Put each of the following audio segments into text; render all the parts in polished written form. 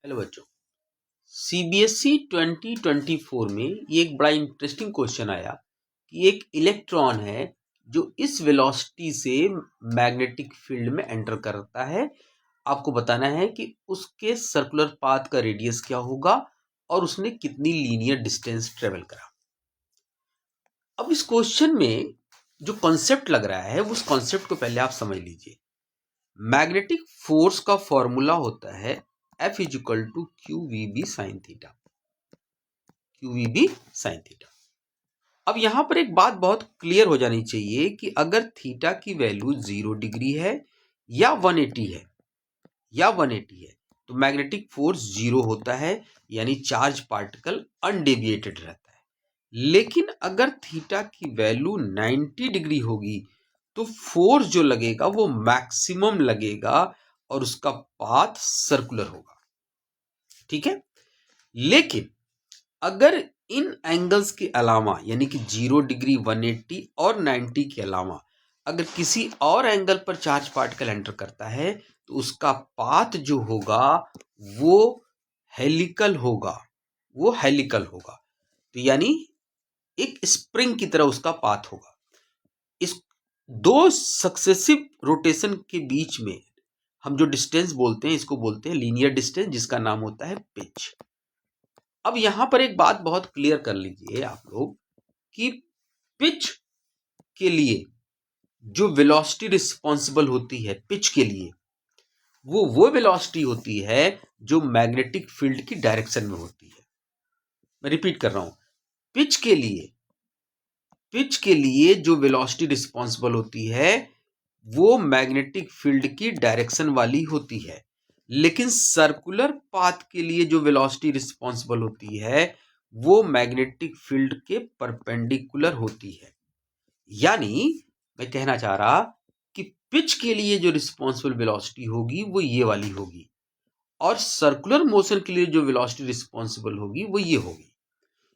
Hello बच्चों, CBSE 2024 में ये एक बड़ा इंटरेस्टिंग क्वेश्चन आया कि एक इलेक्ट्रॉन है जो इस वेलोसिटी से मैग्नेटिक फील्ड में एंटर करता है। आपको बताना है कि उसके सर्कुलर पाथ का रेडियस क्या होगा और उसने कितनी लीनियर डिस्टेंस ट्रेवल करा। अब इस क्वेश्चन में जो कॉन्सेप्ट लग रहा है उस कॉन्सेप्ट को पहले आप समझ लीजिए। मैग्नेटिक फोर्स का फॉर्मूला होता है F is equal to q v B sine theta. Q v B sine theta. अब यहां पर एक बात बहुत क्लियर हो जानी चाहिए कि अगर थीटा की वैल्यू 0 डिग्री है या 180 है तो मैग्नेटिक फोर्स 0 होता है, यानी चार्ज पार्टिकल अनडेविएटेड रहता है। लेकिन अगर थीटा की वैल्यू 90 डिग्री होगी तो फोर्स जो लगेगा वो मैक्सिमम लगेगा और उसका पाथ सर्कुलर होगा। ठीक है, लेकिन अगर इन एंगल्स के अलावा यानी कि 0 डिग्री, 180 और 90 के अलावा अगर किसी और एंगल पर चार्ज पार्टिकल एंटर करता है तो उसका पाथ जो होगा वो हेलिकल होगा। तो यानी एक स्प्रिंग की तरह उसका पाथ होगा। इस दो सक्सेसिव रोटेशन के बीच में हम जो डिस्टेंस बोलते हैं इसको बोलते हैं लीनियर डिस्टेंस, जिसका नाम होता है पिच। अब यहां पर एक बात बहुत क्लियर कर लीजिए आप लोग कि पिच के लिए जो वेलोसिटी रिस्पॉन्सिबल होती है पिच के लिए वो वेलोसिटी होती है जो मैग्नेटिक फील्ड की डायरेक्शन में होती है। मैं रिपीट कर रहा हूं, पिच के लिए जो वेलोसिटी रिस्पॉन्सिबल होती है वो मैग्नेटिक फील्ड की डायरेक्शन वाली होती है। लेकिन सर्कुलर पाथ के लिए जो वेलोसिटी रिस्पॉन्सिबल होती है वो मैग्नेटिक फील्ड के परपेंडिकुलर होती है। यानी मैं कहना चाह रहा कि पिच के लिए जो रिस्पॉन्सिबल वेलोसिटी होगी वो ये वाली होगी और सर्कुलर मोशन के लिए जो वेलोसिटी रिस्पॉन्सिबल होगी वो ये होगी।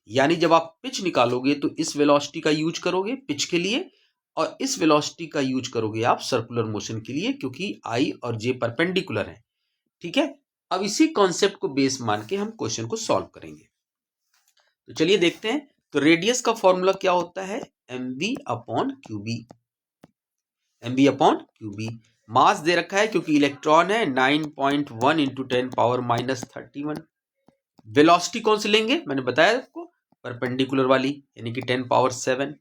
यानी जब आप पिच निकालोगे तो इस वेलोसिटी का यूज करोगे पिच के लिए और इस वेलोसिटी का यूज करोगे आप सर्कुलर मोशन के लिए, क्योंकि आई और जे परपेंडिकुलर है। ठीक है, अब इसी कॉन्सेप्ट को बेस मान के हम क्वेश्चन को सॉल्व करेंगे। तो चलिए देखते हैं। तो रेडियस का फॉर्मूला क्या होता है? M B upon Q B. Mass दे रखा है क्योंकि इलेक्ट्रॉन है 9.1 इंटू 10⁻⁻31। वेलोसिटी कौन सी लेंगे? मैंने बताया आपको, परपेंडिकुलर वाली, यानी कि 10⁻7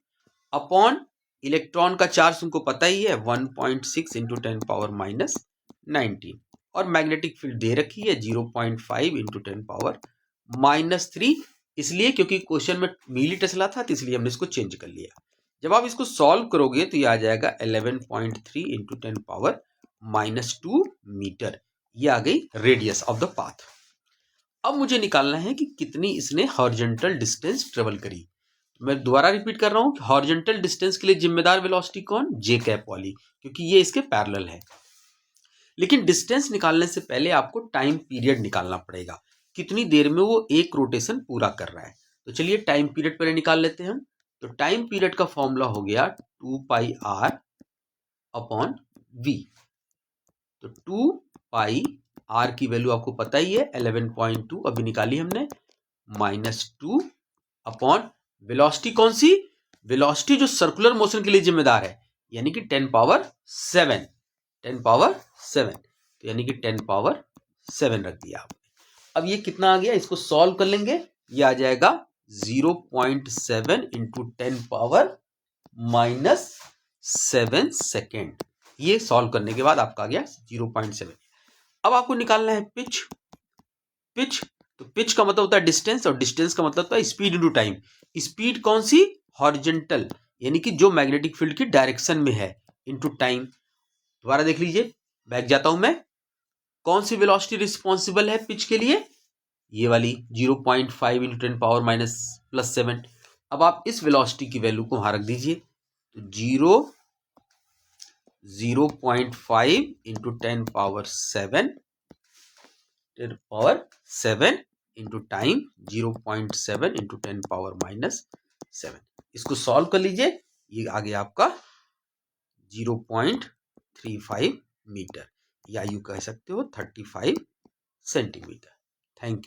अपॉन इलेक्ट्रॉन का चार्ज तुमको पता ही है 1.6 इंटू 10⁻⁻19 और मैग्नेटिक फील्ड दे रखी है 0.5 इंटू 10⁻⁻3, इसलिए क्योंकि क्वेश्चन में मिली टेस्ला था तो इसलिए हमने इसको चेंज कर लिया। जब आप इसको सॉल्व करोगे तो ये आ जाएगा 11.3 इंटू 10⁻⁻2 मीटर। ये आ गई रेडियस ऑफ द पाथ। अब मुझे निकालना है कि कितनी इसने हॉरिजॉन्टल डिस्टेंस ट्रेवल करी। मैं दोबारा रिपीट कर रहा हूं कि हॉरिजॉन्टल डिस्टेंस के लिए जिम्मेदार वेलोसिटी कौन? जे कैप वाली, क्योंकि ये इसके पैरेलल है। लेकिन डिस्टेंस निकालने से पहले आपको टाइम पीरियड निकालना पड़ेगा, कितनी देर में वो एक रोटेशन पूरा कर रहा है। तो चलिए टाइम पीरियड पहले निकाल लेते हैं हम। तो टाइम पीरियड का फॉर्मूला हो गया 2πr अपॉन वी। तो 2πr की वैल्यू आपको पता ही है 11.2 अभी निकाली हमने, -2 अपॉन वेलोसिटी कौन सी? वेलोसिटी जो सर्कुलर मोशन के लिए जिम्मेदार है, यानी कि 10⁻7। तो यानी कि 10⁻7 रख दिया आपने। अब ये कितना आ गया, इसको सॉल्व कर लेंगे। ये आ जाएगा 0.7 इंटू 10⁻⁻7 सेकेंड। ये सॉल्व करने के बाद आपका आ गया 0.7। अब आपको निकालना है पिच। तो पिच का मतलब होता है डिस्टेंस और डिस्टेंस का मतलब होता है स्पीड इनटू टाइम। स्पीड कौन सी? हॉरिजॉन्टल, यानी कि जो मैग्नेटिक फील्ड की डायरेक्शन में है, इनटू टाइम। दोबारा देख लीजिए, बैक जाता हूं मैं। कौन सी वेलोसिटी रिस्पॉन्सिबल है पिच के लिए? ये वाली 0.5 इंटू 10⁻⁻7। अब आप इस वेलोसिटी की वैल्यू को वहां रख दीजिए। तो 0.5 इंटू 10⁻7 इंटू टाइम 0.7 इंटू 10⁻⁻7। इसको सॉल्व कर लीजिए, ये आ गया आपका 0.35 मीटर, या यूं कह सकते हो 35 सेंटीमीटर। Thank you.